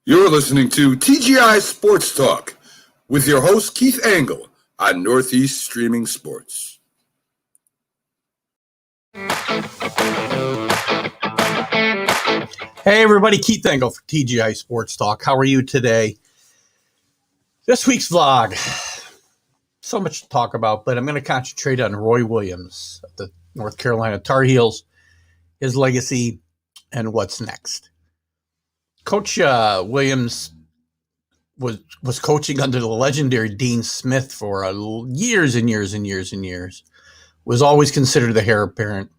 You're listening to TGI Sports Talk with your host, Keith Angle, on Northeast Streaming Sports. Hey, everybody. Keith Angle for TGI Sports Talk. How are you today? This week's vlog. So much to talk about, but I'm going to concentrate on Roy Williams of the North Carolina Tar Heels, his legacy, and what's next. Coach Williams was coaching under the legendary Dean Smith for years and years and years and years. Was always considered the heir apparent,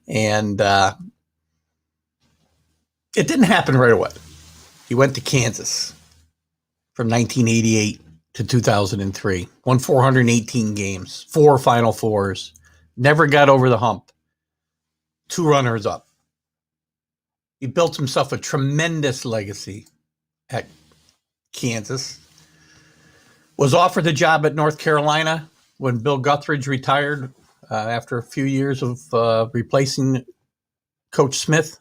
and it didn't happen right away. He went to Kansas from 1988 to 2003, won 418 games, 4 Final Fours, never got over the hump, 2 runners up. He built himself a tremendous legacy at Kansas, was offered the job at North Carolina when Bill Guthridge retired after a few years of replacing Coach Smith,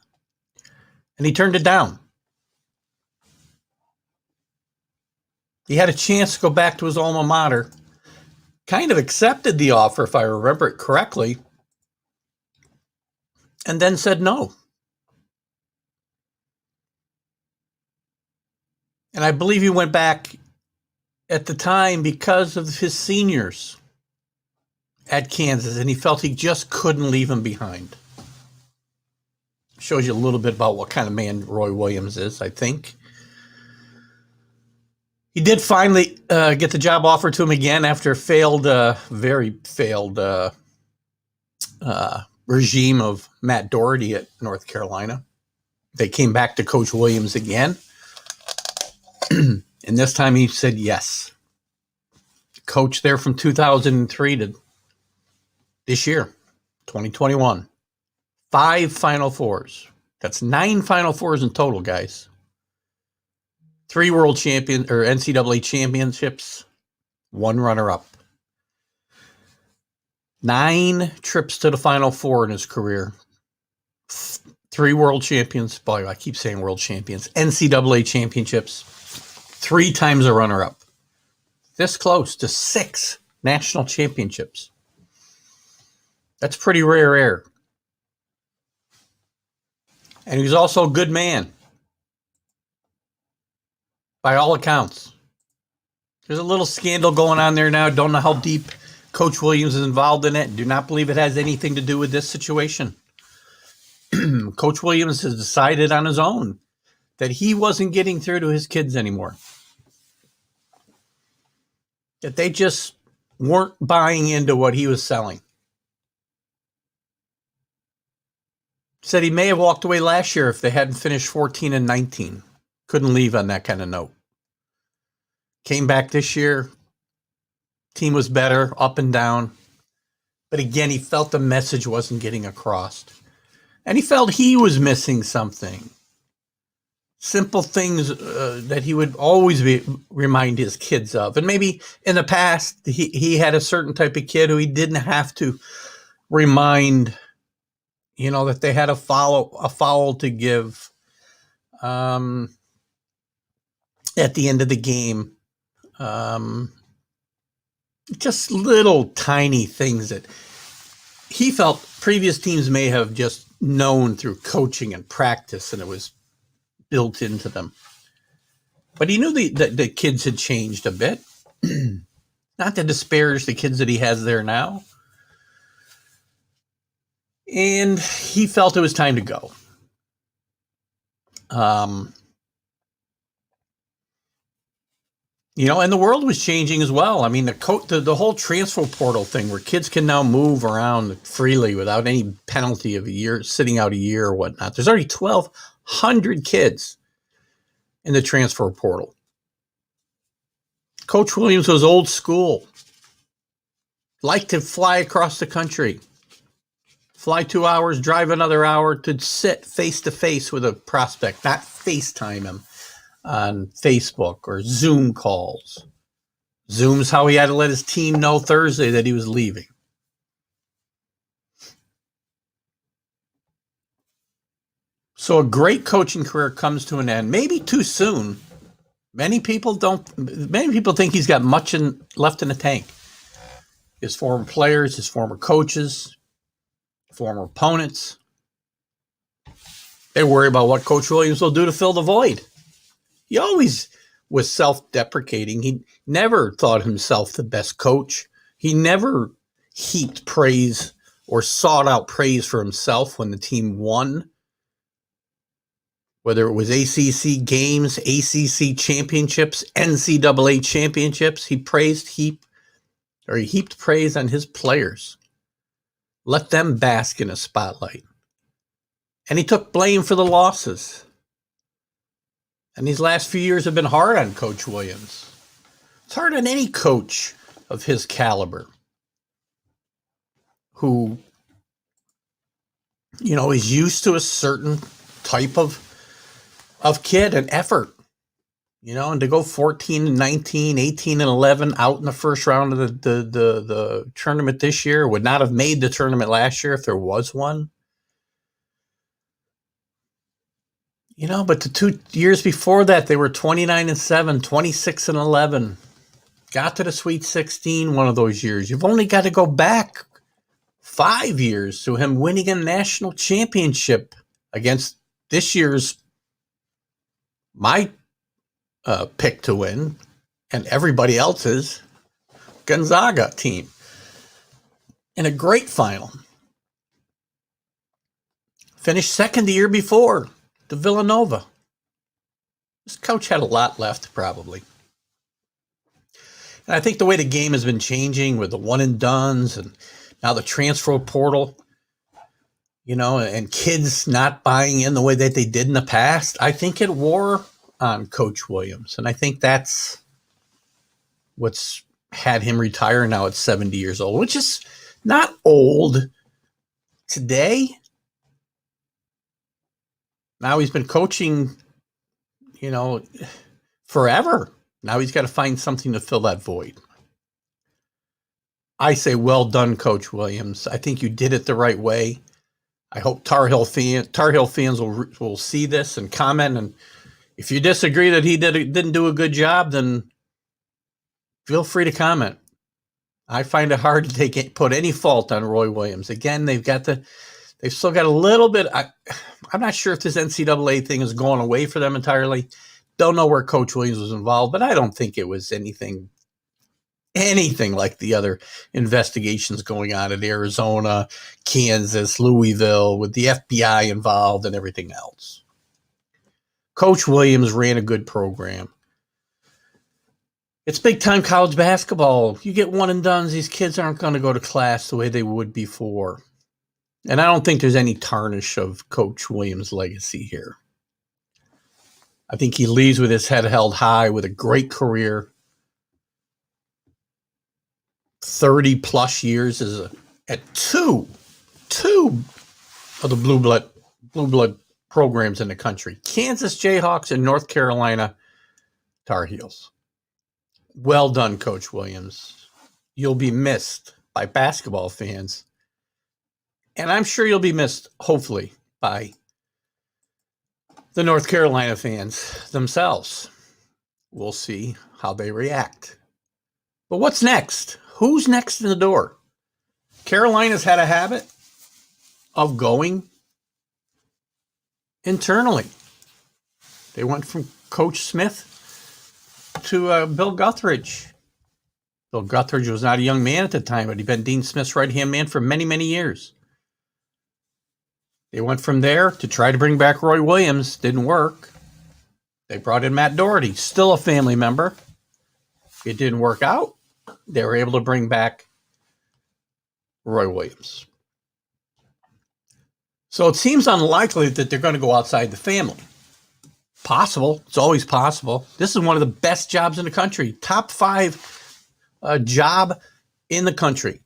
and he turned it down. He had a chance to go back to his alma mater, kind of accepted the offer, if I remember it correctly, and then said no. And I believe he went back at the time because of his seniors at Kansas, and he felt he just couldn't leave them behind. Shows you a little bit about what kind of man Roy Williams is, I think. He did finally get the job offered to him again after a very failed regime of Matt Doherty at North Carolina. They came back to Coach Williams again. And this time he said yes. Coach there from 2003 to this year, 2021. 5 Final Fours. That's 9 Final Fours in total, guys. 3 world champion or NCAA championships, 1 runner-up. 9 trips to the Final Four in his career. 3 world champions. Boy, I keep saying world champions. NCAA championships. 3 times a runner-up. This close to 6 national championships. That's pretty rare air. And he was also a good man. By all accounts. There's a little scandal going on there now. Don't know how deep Coach Williams is involved in it. Do not believe it has anything to do with this situation. Coach Williams has decided on his own that he wasn't getting through to his kids anymore. That they just weren't buying into what he was selling. Said he may have walked away last year if they hadn't finished 14-19. Couldn't leave on that kind of note. Came back this year. Team was better, up and down. But again, he felt the message wasn't getting across. And he felt he was missing something. Simple things that he would always remind his kids of. And maybe in the past, he had a certain type of kid who he didn't have to remind, that they had a foul to give at the end of the game. Just little tiny things that he felt previous teams may have just known through coaching and practice, and it was built into them. But he knew the kids had changed a bit. Not to disparage the kids that he has there now. And he felt it was time to go. And the world was changing as well. I mean, the whole transfer portal thing where kids can now move around freely without any penalty of sitting out a year or whatnot. There's already 1,200 kids in the transfer portal. Coach Williams was old school. Liked to fly across the country. Fly 2 hours, drive another hour to sit face-to-face with a prospect, not FaceTime him on Facebook or Zoom calls. Zoom's how he had to let his team know Thursday that he was leaving. So a great coaching career comes to an end, maybe too soon. Many people think he's got much left in the tank. His former players, his former coaches, former opponents, they worry about what Coach Williams will do to fill the void. He always was self-deprecating. He never thought himself the best coach. He never heaped praise or sought out praise for himself when the team won. Whether it was ACC games, ACC championships, NCAA championships, he heaped praise on his players. Let them bask in a spotlight. And he took blame for the losses. And these last few years have been hard on Coach Williams. It's hard on any coach of his caliber who, is used to a certain type of kid and effort, and to go 14-19, 18-11 out in the first round of the tournament this year, would not have made the tournament last year if there was one. But the 2 years before that, they were 29-7, 26-11. Got to the Sweet 16 one of those years. You've only got to go back 5 years to him winning a national championship against this year's my pick to win and everybody else's Gonzaga team in a great final. Finished second the year before to Villanova. This coach had a lot left, probably. And I think the way the game has been changing with the one and dones and now the transfer portal, and kids not buying in the way that they did in the past, I think it wore on Coach Williams. And I think that's what's had him retire now at 70 years old, which is not old today. Now he's been coaching, forever. Now he's got to find something to fill that void. I say, well done, Coach Williams. I think you did it the right way. I hope Tar Heel fans will see this and comment. And if you disagree that he didn't do a good job, then feel free to comment. I find it hard to put any fault on Roy Williams. Again, they've still got a little bit. I'm not sure if this NCAA thing is going away for them entirely. Don't know where Coach Williams was involved, but I don't think it was anything like the other investigations going on in Arizona, Kansas, Louisville, with the FBI involved and everything else. Coach Williams ran a good program. It's big time college basketball. You get one and dones, these kids aren't going to go to class the way they would before. And I don't think there's any tarnish of Coach Williams' legacy here. I think he leaves with his head held high with a great career. 30 plus years at two of the blue blood programs in the country. Kansas Jayhawks and North Carolina Tar Heels. Well done, Coach Williams. You'll be missed by basketball fans. And I'm sure you'll be missed, hopefully, by the North Carolina fans themselves. We'll see how they react. But what's next? Who's next in the door? Carolina's had a habit of going internally. They went from Coach Smith to Bill Guthridge. Bill Guthridge was not a young man at the time, but he'd been Dean Smith's right-hand man for many, many years. They went from there to try to bring back Roy Williams. Didn't work. They brought in Matt Doherty, still a family member. It didn't work out. They were able to bring back Roy Williams. So it seems unlikely that they're going to go outside the family. Possible. It's always possible. This is one of the best jobs in the country. Top 5 job in the country.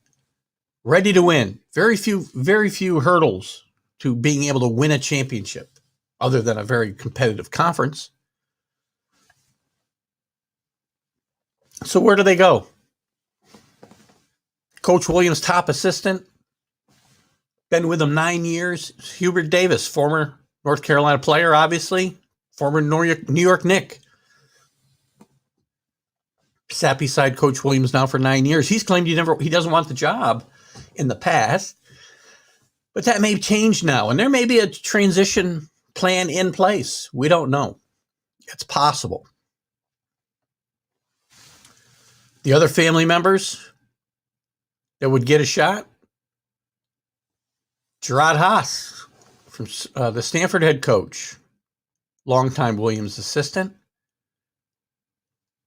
Ready to win. Very few hurdles to being able to win a championship, other than a very competitive conference. So where do they go? Coach Williams' top assistant, been with him 9 years, Hubert Davis, former North Carolina player, obviously, former New York Knick. Sat beside Coach Williams now for 9 years. He's claimed he doesn't want the job in the past, but that may change now, and there may be a transition plan in place. We don't know. It's possible. The other family members that would get a shot, Gerard Haas, from the Stanford head coach, longtime Williams assistant,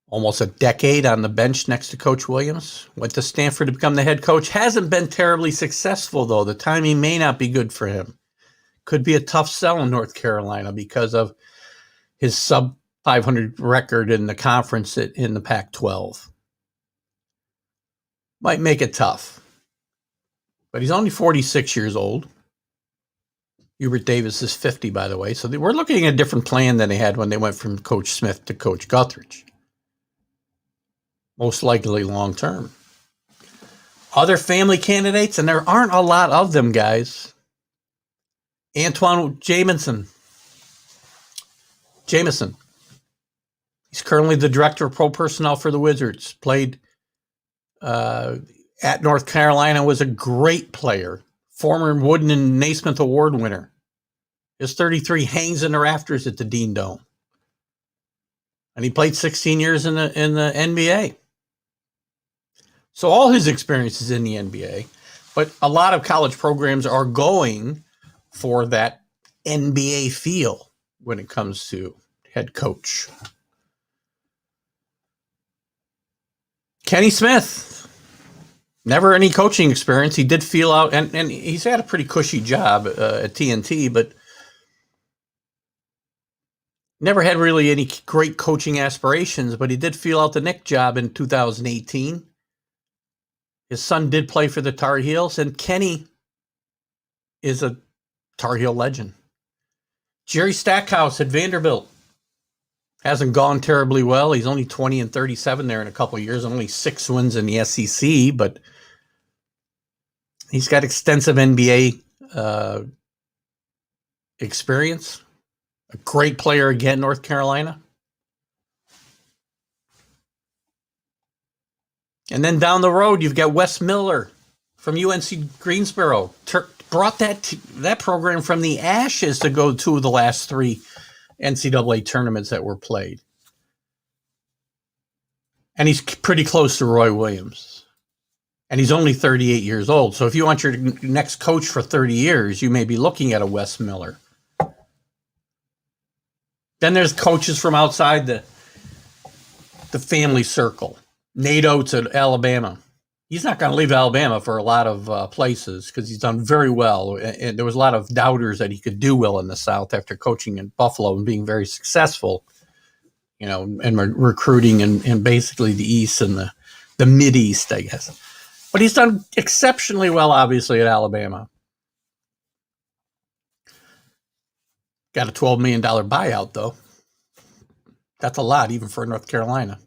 almost a decade on the bench next to Coach Williams, went to Stanford to become the head coach. Hasn't been terribly successful, though. The timing may not be good for him. Could be a tough sell in North Carolina because of his sub 500 record in the conference in the Pac-12. Might make it tough. But he's only 46 years old. Hubert Davis is 50, by the way. So we're looking at a different plan than they had when they went from Coach Smith to Coach Guthridge. Most likely long term. Other family candidates, and there aren't a lot of them, guys. Antoine Jamison. He's currently the director of pro personnel for the Wizards. Played at North Carolina, was a great player. Former Wooden and Naismith Award winner. His 33 hangs in the rafters at the Dean Dome. And he played 16 years in the NBA. So all his experience is in the NBA. But a lot of college programs are going for that NBA feel when it comes to head coach. Kenny Smith. Never any coaching experience. He did feel out, and he's had a pretty cushy job at TNT, but never had really any great coaching aspirations, but he did feel out the Knick job in 2018. His son did play for the Tar Heels, and Kenny is a Tar Heel legend. Jerry Stackhouse at Vanderbilt. Hasn't gone terribly well. He's only 20-37 there in a couple of years, only 6 wins in the SEC, but he's got extensive NBA experience. A great player again, North Carolina. And then down the road, you've got Wes Miller from UNC Greensboro. Brought that program from the ashes to go to the last 3 NCAA tournaments that were played. And he's pretty close to Roy Williams. And he's only 38 years old. So if you want your next coach for 30 years, you may be looking at a Wes Miller. Then there's coaches from outside the family circle. Nate Oates at Alabama. He's not going to leave Alabama for a lot of places because he's done very well. And there was a lot of doubters that he could do well in the South after coaching in Buffalo and being very successful, and recruiting in basically the East and the Mid-East, I guess. But he's done exceptionally well, obviously, at Alabama. Got a $12 million buyout, though. That's a lot, even for North Carolina.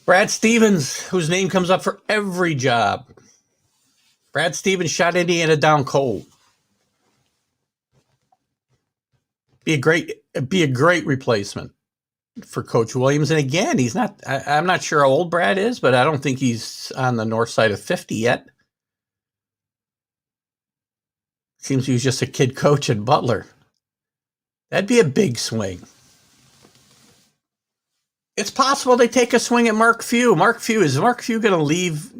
Brad Stevens, whose name comes up for every job. Brad Stevens shot Indiana down cold. Be a great replacement for Coach Williams. And again, I'm not sure how old Brad is, but I don't think he's on the north side of 50 yet. Seems he was just a kid coach at Butler. That'd be a big swing. It's possible they take a swing at Mark Few. Is Mark Few going to leave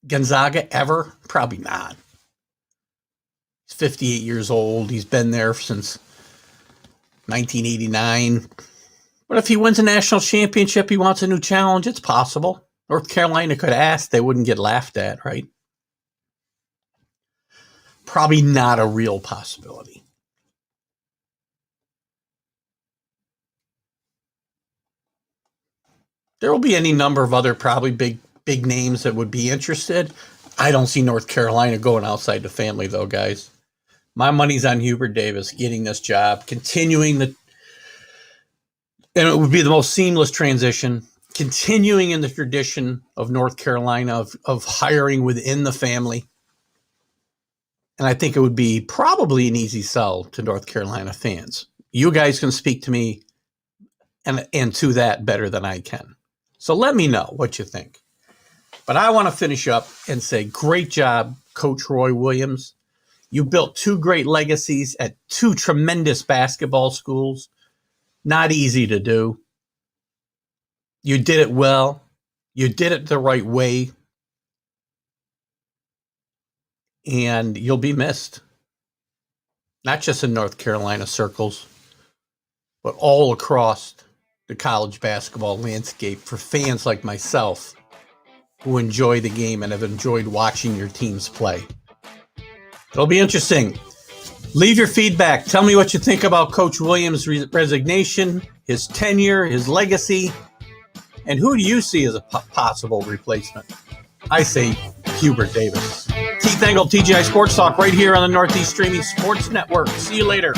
Gonzaga ever? Probably not. He's 58 years old. He's been there since 1989. But if he wins a national championship, he wants a new challenge. It's possible. North Carolina could ask. They wouldn't get laughed at, right? Probably not a real possibility. There will be any number of other probably big names that would be interested. I don't see North Carolina going outside the family, though, guys. My money's on Hubert Davis getting this job, continuing and it would be the most seamless transition, continuing in the tradition of North Carolina of hiring within the family. And I think it would be probably an easy sell to North Carolina fans. You guys can speak to me and to that better than I can. So let me know what you think. But I want to finish up and say, great job, Coach Roy Williams. You built 2 great legacies at 2 tremendous basketball schools. Not easy to do. You did it well. You did it the right way. And you'll be missed. Not just in North Carolina circles, but all across the college basketball landscape for fans like myself who enjoy the game and have enjoyed watching your teams play. It'll be interesting. Leave your feedback. Tell me what you think about Coach Williams' resignation, his tenure, his legacy, and who do you see as a possible replacement? I say Hubert Davis. Keith Engel, TGI Sports Talk, right here on the Northeast Streaming Sports Network. See you later.